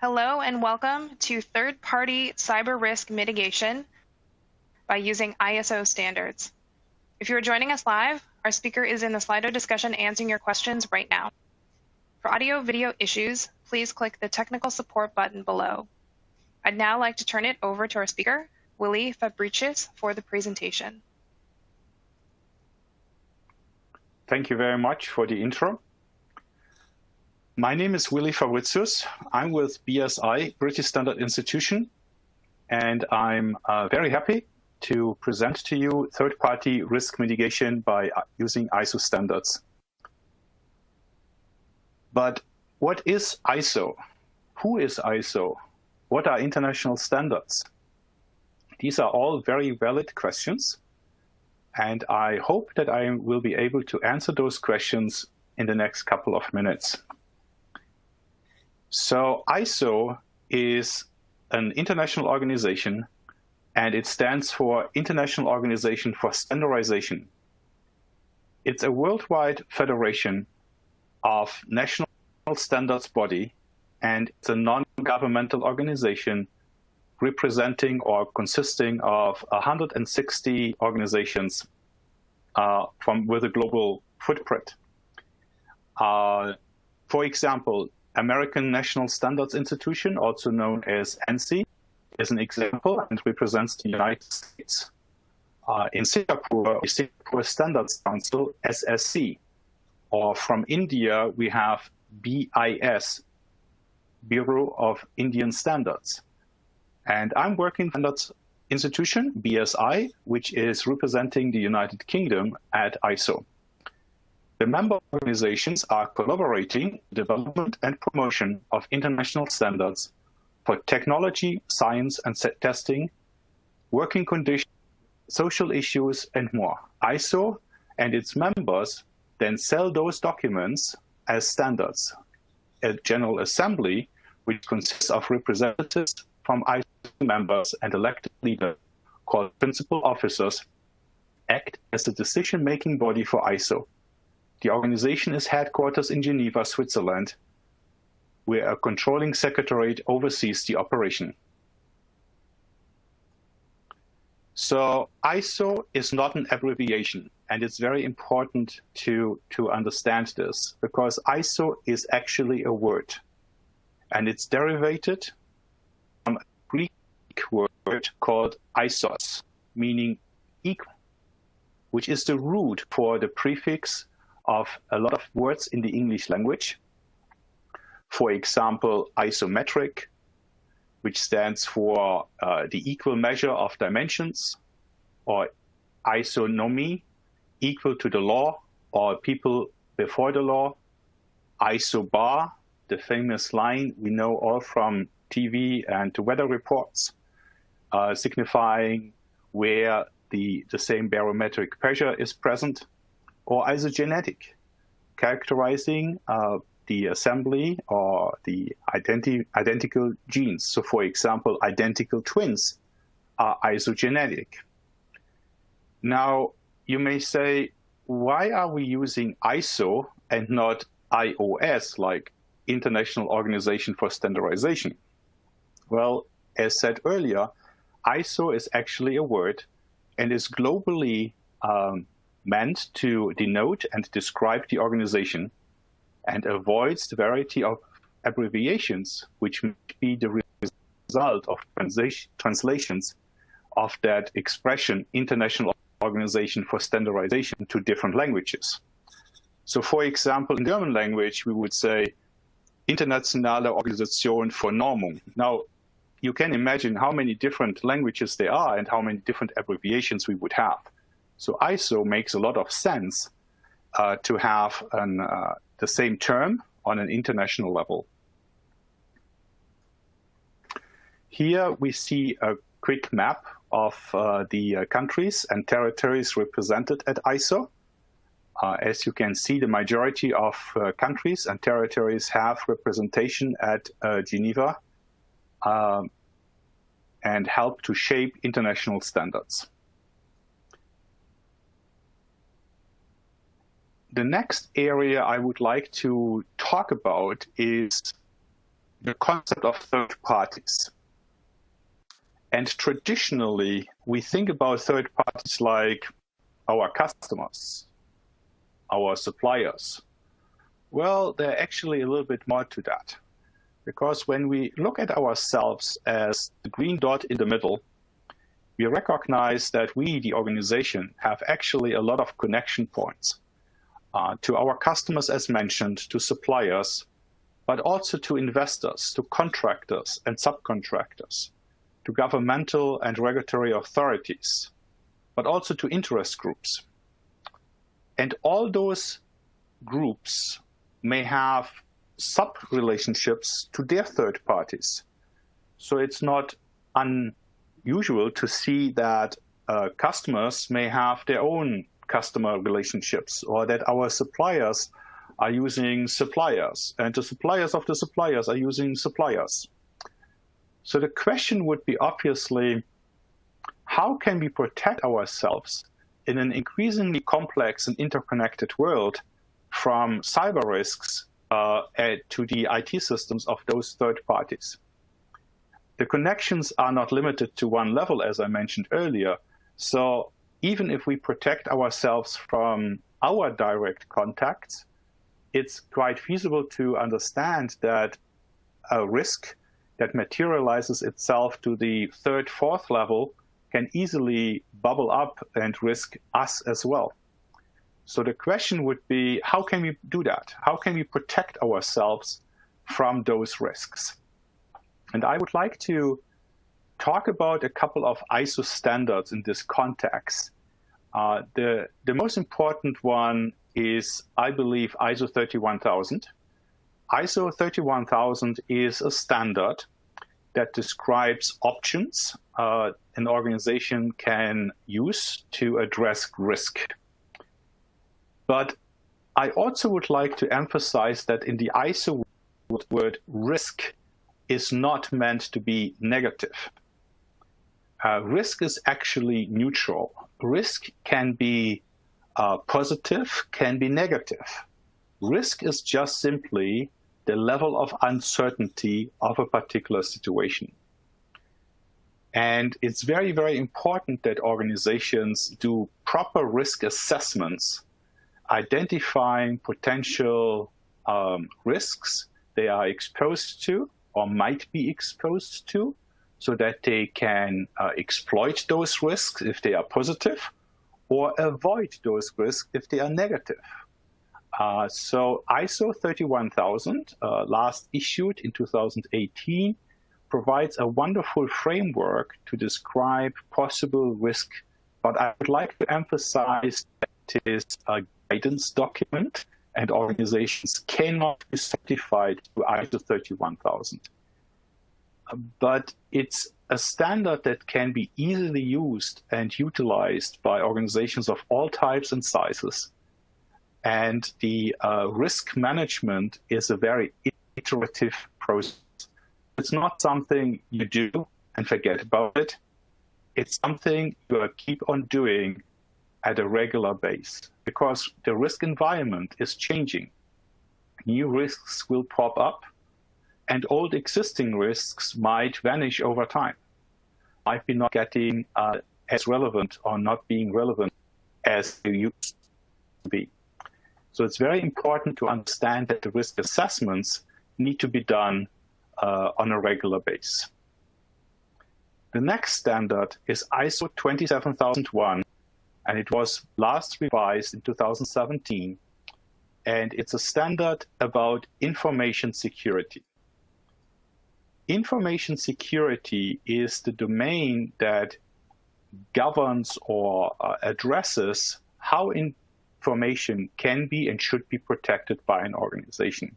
Hello and welcome to third-party cyber risk mitigation by using ISO standards. If you are joining us live, our speaker is in the Slido discussion answering your questions right now. For audio-video issues, please click the technical support button below. I'd now like to turn it over to our speaker, Willy Fabricius, for the presentation. Thank you very much for the intro. My name is Willy Fabricius. I'm with BSI, British Standard Institution, and I'm very happy to present to you third-party risk mitigation by using ISO standards. But what is ISO? Who is ISO? What are international standards? These are all very valid questions, and I hope that I will be able to answer those questions in the next couple of minutes. So ISO is an international organization, and it stands for International Organization for Standardization. It's a worldwide federation of national standards body, and it's a non-governmental organization representing or consisting of 160 organizations with a global footprint. For example, American National Standards Institution, also known as ANSI, is an example and represents the United States. In Singapore, the Singapore Standards Council, SSC. Or from India, we have BIS, Bureau of Indian Standards. And I'm working for that institution, BSI, which is representing the United Kingdom at ISO. The member organizations are collaborating in development and promotion of international standards for technology, science, and testing, working conditions, social issues, and more. ISO and its members then sell those documents as standards. A General Assembly, which consists of representatives from ISO members and elected leaders, called principal officers, act as the decision-making body for ISO. The organization is headquartered in Geneva, Switzerland, where a controlling secretariat oversees the operation. So ISO is not an abbreviation, and it's very important to understand this, because ISO is actually a word, and it's derived from a Greek word called isos, meaning equal, which is the root for the prefix of a lot of words in the English language. For example, isometric, which stands for the equal measure of dimensions, or isonomy, equal to the law or people before the law. Isobar, the famous line we know all from TV and weather reports, signifying where the same barometric pressure is present. Or isogenetic, characterizing the assembly or the identical genes. So for example, identical twins are isogenetic. Now, you may say, why are we using ISO and not IOS, like International Organization for Standardization? Well, as said earlier, ISO is actually a word and is globally meant to denote and describe the organization, and avoids the variety of abbreviations which may be the result of translations of that expression, International Organization for Standardization, to different languages. So for example, in German language, we would say Internationale Organisation für Normung. Now, you can imagine how many different languages there are and how many different abbreviations we would have. So ISO makes a lot of sense to have the same term on an international level. Here we see a quick map of the countries and territories represented at ISO. As you can see, the majority of countries and territories have representation at Geneva and help to shape international standards. The next area I would like to talk about is the concept of third parties. And traditionally, we think about third parties like our customers, our suppliers. Well, they're actually a little bit more to that. Because when we look at ourselves as the green dot in the middle, we recognize that we, the organization, have actually a lot of connection points to our customers, as mentioned, to suppliers, but also to investors, to contractors and subcontractors, to governmental and regulatory authorities, but also to interest groups. And all those groups may have sub-relationships to their third parties. So it's not unusual to see that customers may have their own customer relationships, or that our suppliers are using suppliers, and the suppliers of the suppliers are using suppliers. So the question would be obviously, how can we protect ourselves in an increasingly complex and interconnected world from cyber risks to the IT systems of those third parties? The connections are not limited to one level, as I mentioned earlier. So even if we protect ourselves from our direct contacts, it's quite feasible to understand that a risk that materializes itself to the third, fourth level can easily bubble up and risk us as well. So the question would be, how can we do that? How can we protect ourselves from those risks? And I would like to talk about a couple of ISO standards in this context. The most important one is, I believe, ISO 31000. ISO 31000 is a standard that describes options an organization can use to address risk. But I also would like to emphasize that in the ISO word, risk is not meant to be negative. Risk is actually neutral. Risk can be positive, can be negative. Risk is just simply the level of uncertainty of a particular situation. And it's very, very important that organizations do proper risk assessments, identifying potential risks they are exposed to or might be exposed to, so that they can exploit those risks if they are positive, or avoid those risks if they are negative. So ISO 31000, last issued in 2018, provides a wonderful framework to describe possible risk. But I would like to emphasize that it is a guidance document, and organizations cannot be certified to ISO 31000. But it's a standard that can be easily used and utilized by organizations of all types and sizes. And the risk management is a very iterative process. It's not something you do and forget about it. It's something you keep on doing at a regular basis, because the risk environment is changing. New risks will pop up, and old existing risks might vanish over time, might be not getting as relevant or not being relevant as they used to be. So it's very important to understand that the risk assessments need to be done on a regular basis. The next standard is ISO 27001, and it was last revised in 2017. And it's a standard about information security. Information security is the domain that governs or addresses how information can be and should be protected by an organization.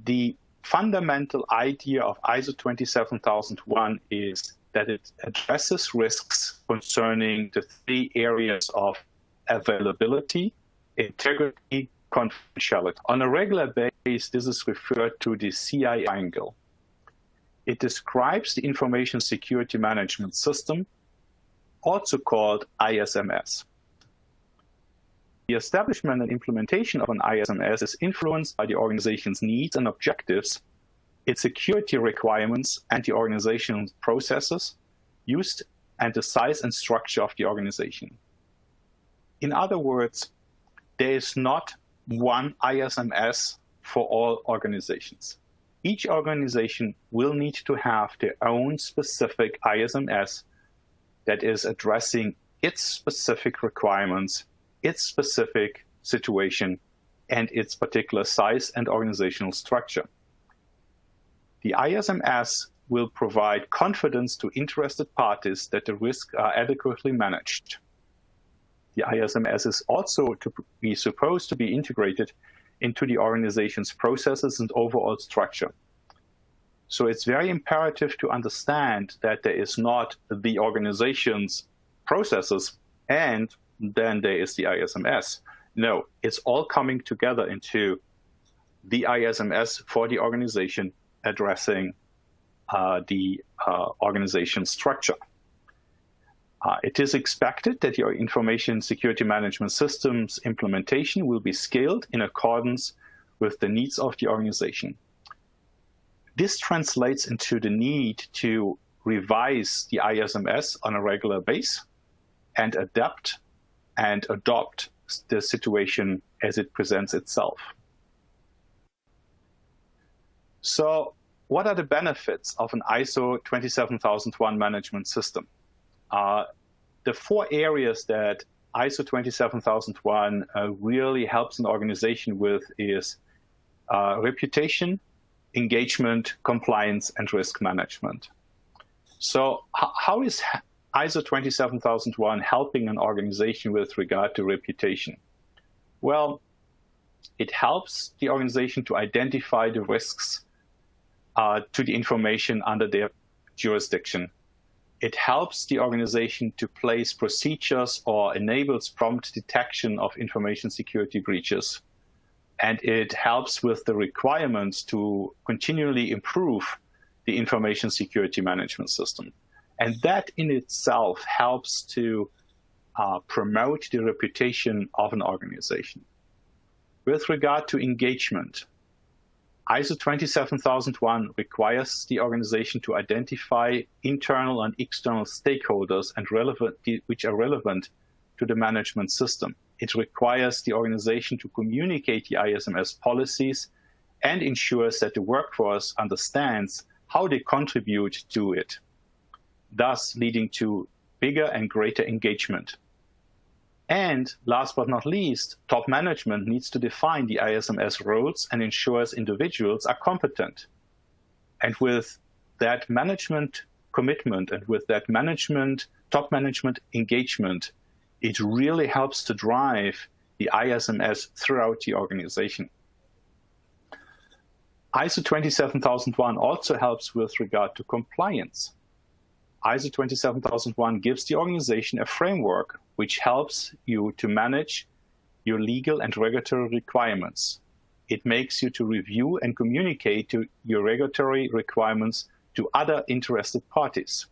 The fundamental idea of ISO 27001 is that it addresses risks concerning the three areas of availability, integrity, confidentiality. On a regular basis, this is referred to the CI triangle. It describes the information security management system, also called ISMS. establishment and implementation of an ISMS is influenced by the organization's needs and objectives, its security requirements, and the organization's processes used, and the size and structure of the organization. In other words, there is not one ISMS for all organizations. Each organization will need to have their own specific ISMS that is addressing its specific requirements, its specific situation, and its particular size and organizational structure. The ISMS will provide confidence to interested parties that the risks are adequately managed. The ISMS is also supposed to be integrated into the organization's processes and overall structure. So it's very imperative to understand that there is not the organization's processes and then there is the ISMS. No, it's all coming together into the ISMS for the organization addressing the organization structure. It is expected that your information security management systems implementation will be scaled in accordance with the needs of the organization. This translates into the need to revise the ISMS on a regular basis and adapt and adopt the situation as it presents itself. So what are the benefits of an ISO 27001 management system? The four areas that ISO 27001 really helps an organization with is reputation, engagement, compliance, and risk management. So how is ISO 27001 helping an organization with regard to reputation? Well, it helps the organization to identify the risks to the information under their jurisdiction. It helps the organization to place procedures or enables prompt detection of information security breaches. And it helps with the requirements to continually improve the information security management system. And that in itself helps to promote the reputation of an organization. With regard to engagement, ISO 27001 requires the organization to identify internal and external stakeholders and which are relevant to the management system. It requires the organization to communicate the ISMS policies and ensures that the workforce understands how they contribute to it, thus leading to bigger and greater engagement. And last but not least, top management needs to define the ISMS roles and ensures individuals are competent. And with that management commitment and with that top management engagement, it really helps to drive the ISMS throughout the organization. ISO 27001 also helps with regard to compliance. ISO 27001 gives the organization a framework which helps you to manage your legal and regulatory requirements. It makes you to review and communicate your regulatory requirements to other interested parties.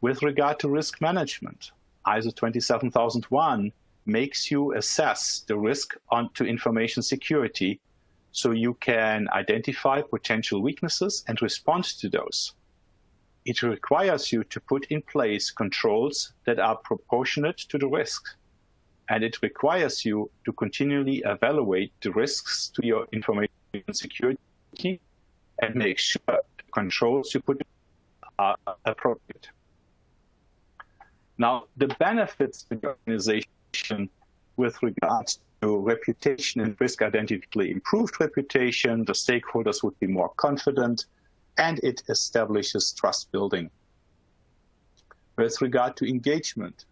With regard to risk management, ISO 27001 makes you assess the risk to information security so you can identify potential weaknesses and respond to those. It requires you to put in place controls that are proportionate to the risks. And it requires you to continually evaluate the risks to your information security and make sure the controls you put are appropriate. Now, the benefits to the organization with regards to reputation and risk identity, improved reputation, the stakeholders would be more confident, and it establishes trust building. With regard to engagement,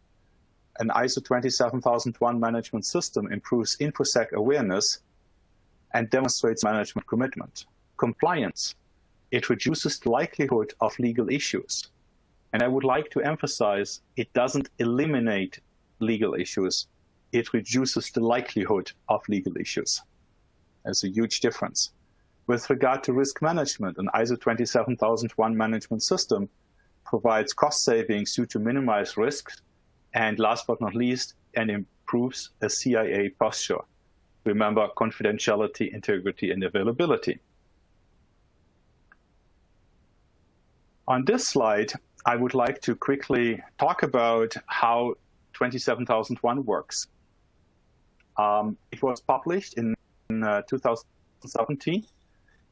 an ISO 27001 management system improves InfoSec awareness and demonstrates management commitment. Compliance, it reduces the likelihood of legal issues. And I would like to emphasize, it doesn't eliminate legal issues. It reduces the likelihood of legal issues. There's a huge difference. With regard to risk management, an ISO 27001 management system provides cost savings due to minimized risks, and last but not least, and proves a CIA posture. Remember, confidentiality, integrity, and availability. On this slide, I would like to quickly talk about how 27001 works. It was published in 2017.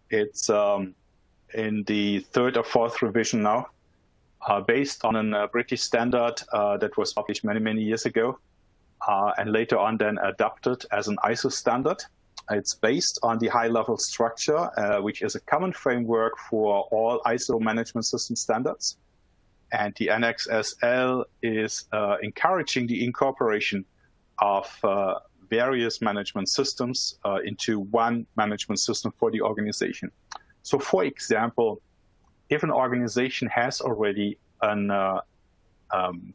It's in the third or fourth revision now, based on a British standard that was published many, many years ago, and later on then adopted as an ISO standard. It's based on the high-level structure, which is a common framework for all ISO management system standards. And the Annex SL is encouraging the incorporation of various management systems into one management system for the organization. So for example, if an organization has already an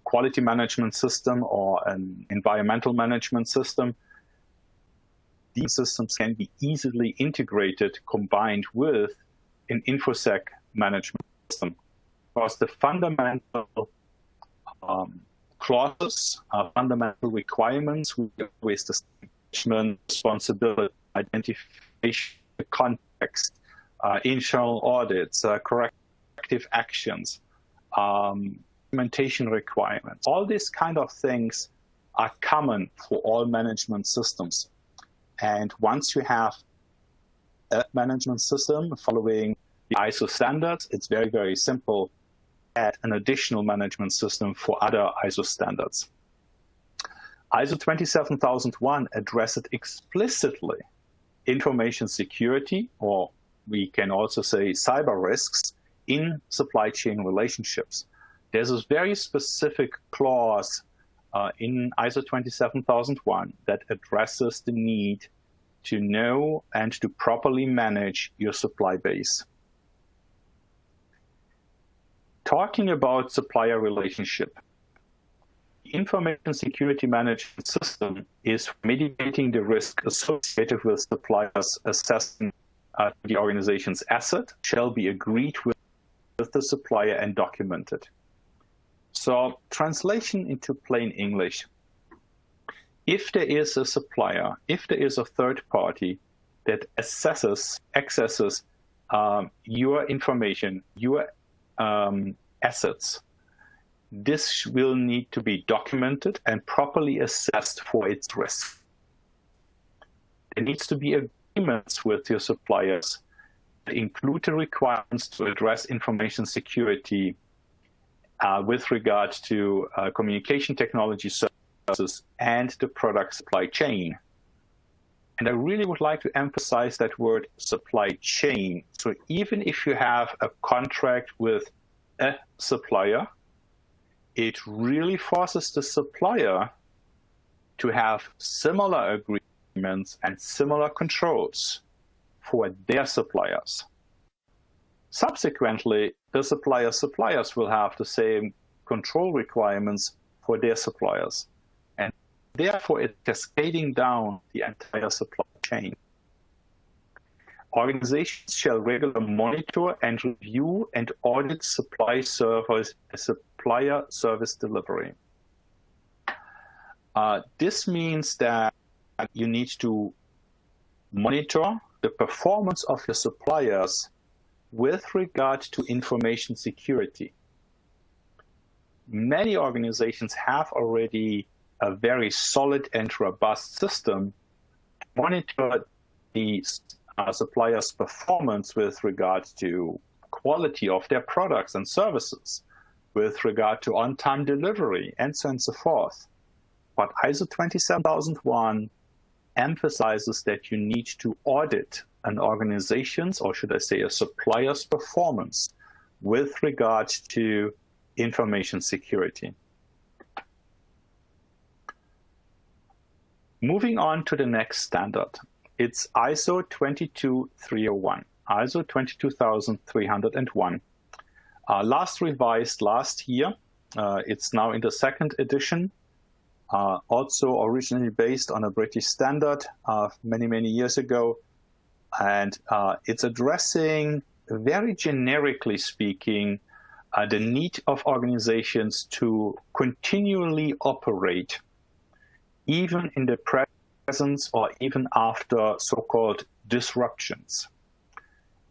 quality management system or an environmental management system, these systems can be easily integrated, combined with an InfoSec management system. Because the fundamental clauses, fundamental requirements, with the management responsibility, identification, context, internal audits, corrective actions, implementation requirements. All these kind of things are common for all management systems. And once you have a management system following the ISO standards, it's very, very simple to add an additional management system for other ISO standards. ISO 27001 addresses explicitly information security, or we can also say cyber risks, in supply chain relationships. There's a very specific clause in ISO 27001 that addresses the need to know and to properly manage your supply base. Talking about supplier relationship, the information security management system is mitigating the risk associated with suppliers assessing the organization's asset shall be agreed with the supplier and documented. So translation into plain English. If there is a supplier, if there is a third party that accesses your information, your assets, this will need to be documented and properly assessed for its risk. There needs to be agreements with your suppliers that include the requirements to address information security with regard to communication technology services and the product supply chain. And I really would like to emphasize that word supply chain. So even if you have a contract with a supplier, it really forces the supplier to have similar agreements and similar controls for their suppliers. Subsequently, the suppliers will have the same control requirements for their suppliers. And therefore, it's cascading down the entire supply chain. Organizations shall regularly monitor and review and audit supplier service delivery. This means that you need to monitor the performance of your suppliers with regard to information security. Many organizations have already a very solid and robust system to monitor the supplier's performance with regard to quality of their products and services, with regard to on-time delivery, and so on and so forth. But ISO 27001 emphasizes that you need to audit an organization's, or should I say a supplier's, performance with regard to information security. Moving on to the next standard. It's ISO 22301, ISO 22301. Last revised last year. It's now in the second edition. Also originally based on a British standard many, many years ago. And it's addressing, very generically speaking, the need of organizations to continually operate even in the presence or even after so-called disruptions.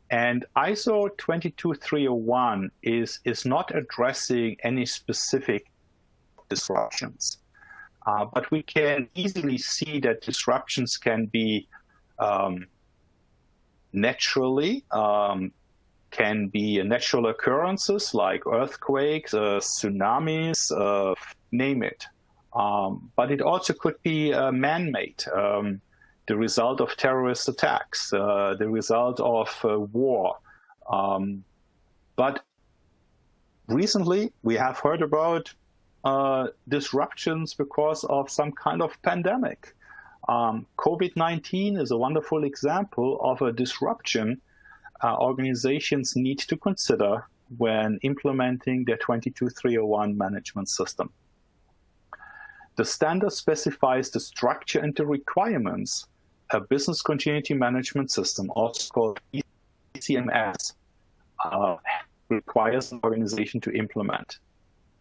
And ISO 22301 is not addressing any specific disruptions, but we can easily see that disruptions can be naturally, can be natural occurrences like earthquakes, tsunamis, name it. But it also could be man-made, the result of terrorist attacks, the result of war. But recently, we have heard about disruptions because of some kind of pandemic. COVID-19 is a wonderful example of a disruption organizations need to consider when implementing their 22301 management system. The standard specifies the structure and the requirements a business continuity management system, also called BCMS, requires an organization to implement.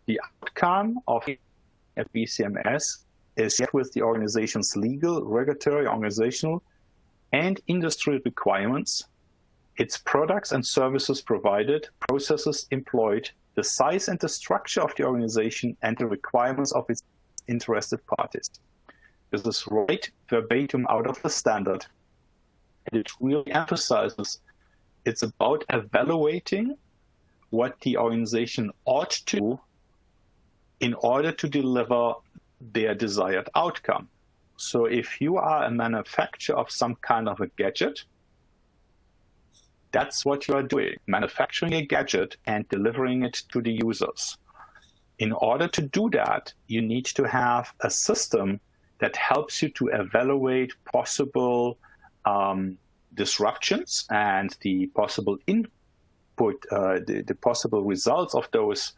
The outcome of a BCMS is set with the organization's legal, regulatory, organizational, and industry requirements, its products and services provided, processes employed, the size and the structure of the organization, and the requirements of its interested parties. This is right verbatim out of the standard. And it really emphasizes it's about evaluating what the organization ought to do in order to deliver their desired outcome. So if you are a manufacturer of some kind of a gadget, that's what you are doing, manufacturing a gadget and delivering it to the users. In order to do that, you need to have a system that helps you to evaluate possible disruptions and the possible input, the possible results of those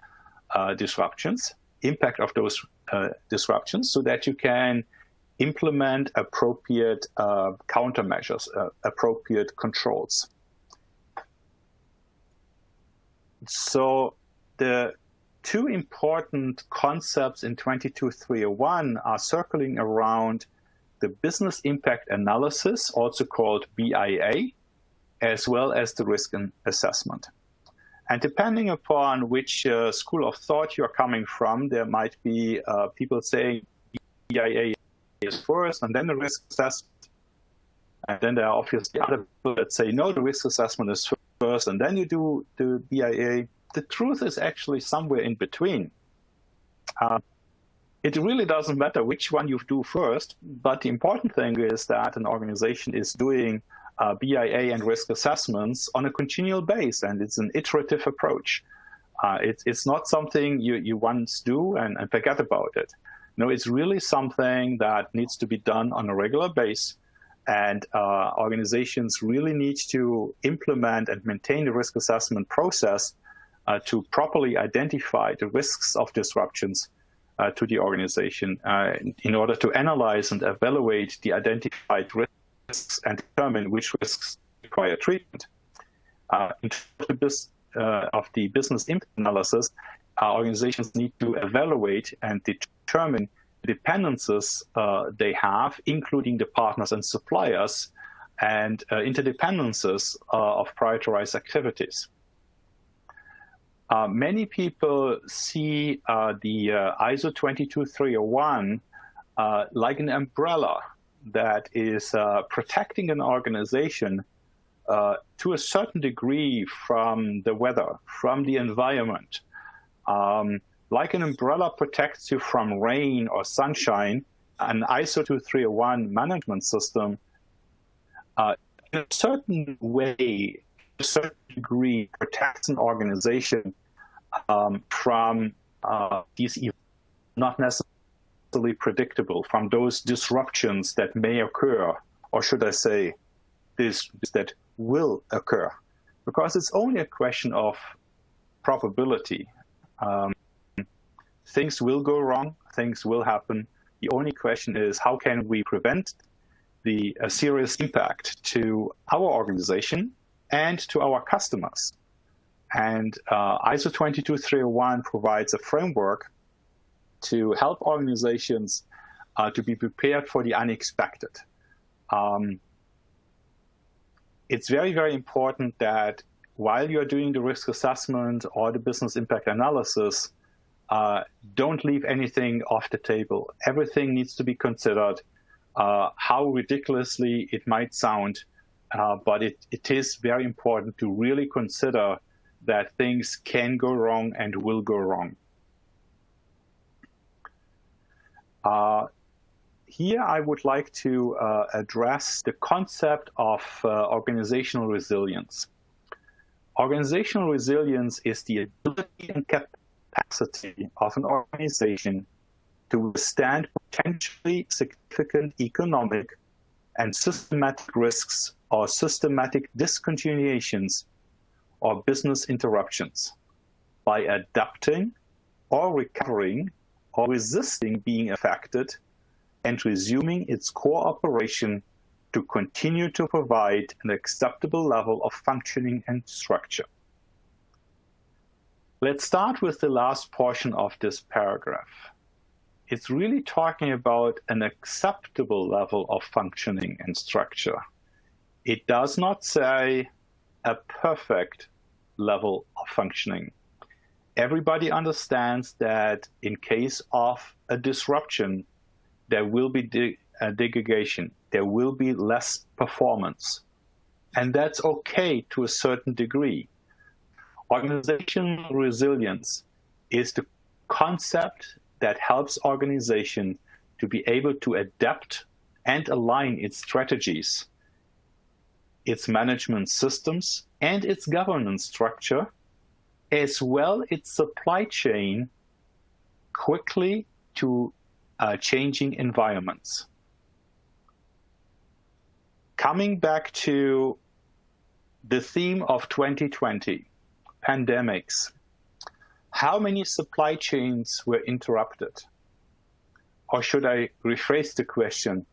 disruptions, impact of those disruptions, so that you can implement appropriate countermeasures, appropriate controls. So the two important concepts in 22301 are circling around the business impact analysis, also called BIA, as well as the risk assessment. And depending upon which school of thought you're coming from, there might be people saying BIA is first and then the risk assessment. And then there are obviously other people that say, no, the risk assessment is first and then you do the BIA. The truth is actually somewhere in between. It really doesn't matter which one you do first, but the important thing is that an organization is doing BIA and risk assessments on a continual basis, and it's an iterative approach. It's not something you once do and forget about it. No, it's really something that needs to be done on a regular basis, and organizations really need to implement and maintain the risk assessment process to properly identify the risks of disruptions to the organization in order to analyze and evaluate the identified risks and determine which risks require treatment. In terms of the business impact analysis, organizations need to evaluate and determine the dependencies they have, including the partners and suppliers, and interdependencies of prioritized activities. Many people see the ISO 22301 like an umbrella that is protecting an organization to a certain degree from the weather, from the environment. Like an umbrella protects you from rain or sunshine, an ISO 22301 management system, in a certain way, a certain degree, protects an organization from these events, not necessarily predictable, from those disruptions that may occur, or should I say, that will occur, because it's only a question of probability. Things will go wrong, things will happen. The only question is, how can we prevent the serious impact to our organization and to our customers? And ISO 22301 provides a framework to help organizations to be prepared for the unexpected. It's very, very important that while you're doing the risk assessment or the business impact analysis, don't leave anything off the table. Everything needs to be considered. How ridiculously it might sound, but it is very important to really consider that things can go wrong and will go wrong. Here I would like to address the concept of organizational resilience. Organizational resilience is the ability and capacity of an organization to withstand potentially significant economic and systematic risks or systematic discontinuations or business interruptions by adapting or recovering or resisting being affected and resuming its core operation to continue to provide an acceptable level of functioning and structure. Let's start with the last portion of this paragraph. It's really talking about an acceptable level of functioning and structure. It does not say a perfect level of functioning. Everybody understands that in case of a disruption, there will be a degradation, there will be less performance. And that's okay to a certain degree. Organizational resilience is the concept that helps organization to be able to adapt and align its strategies, its management systems, and its governance structure, as well its supply chain quickly to changing environments. Coming back to the theme of 2020, pandemics. How many supply chains were interrupted? Or should I rephrase the question,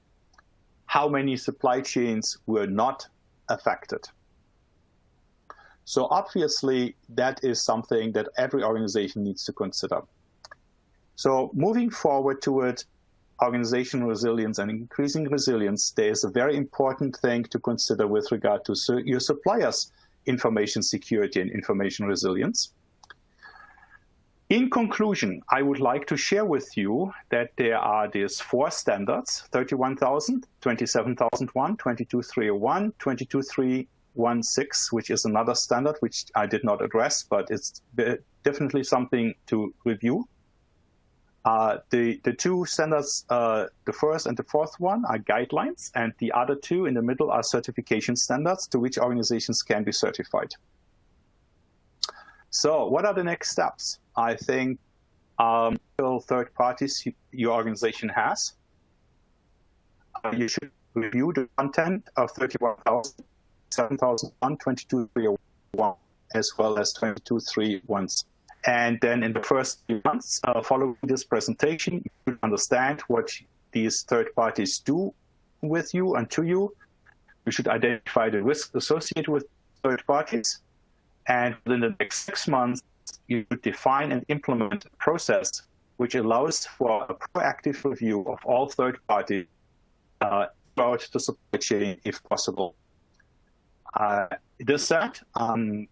how many supply chains were not affected? So obviously, that is something that every organization needs to consider. So moving forward toward organizational resilience and increasing resilience, there is a very important thing to consider with regard to your suppliers' information security and information resilience. In conclusion, I would like to share with you that there are these 4 standards, 31000, 27001, 22301, 22316, which is another standard which I did not address, but it's definitely something to review. The 2 standards, the first and the fourth one, are guidelines, and the other 2 in the middle are certification standards to which organizations can be certified. So what are the next steps? I think third parties your organization has. You should review the content of 31000, 7001, 22301, as well as 22316. And then in the first few months following this presentation, you should understand what these third parties do with you and to you. You should identify the risks associated with third parties. And within the next 6 months, you should define and implement a process which allows for a proactive review of all third parties throughout the supply chain if possible. This said,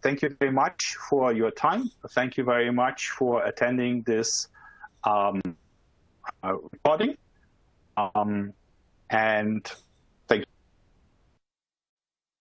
thank you very much for your time. Thank you very much for attending this recording. And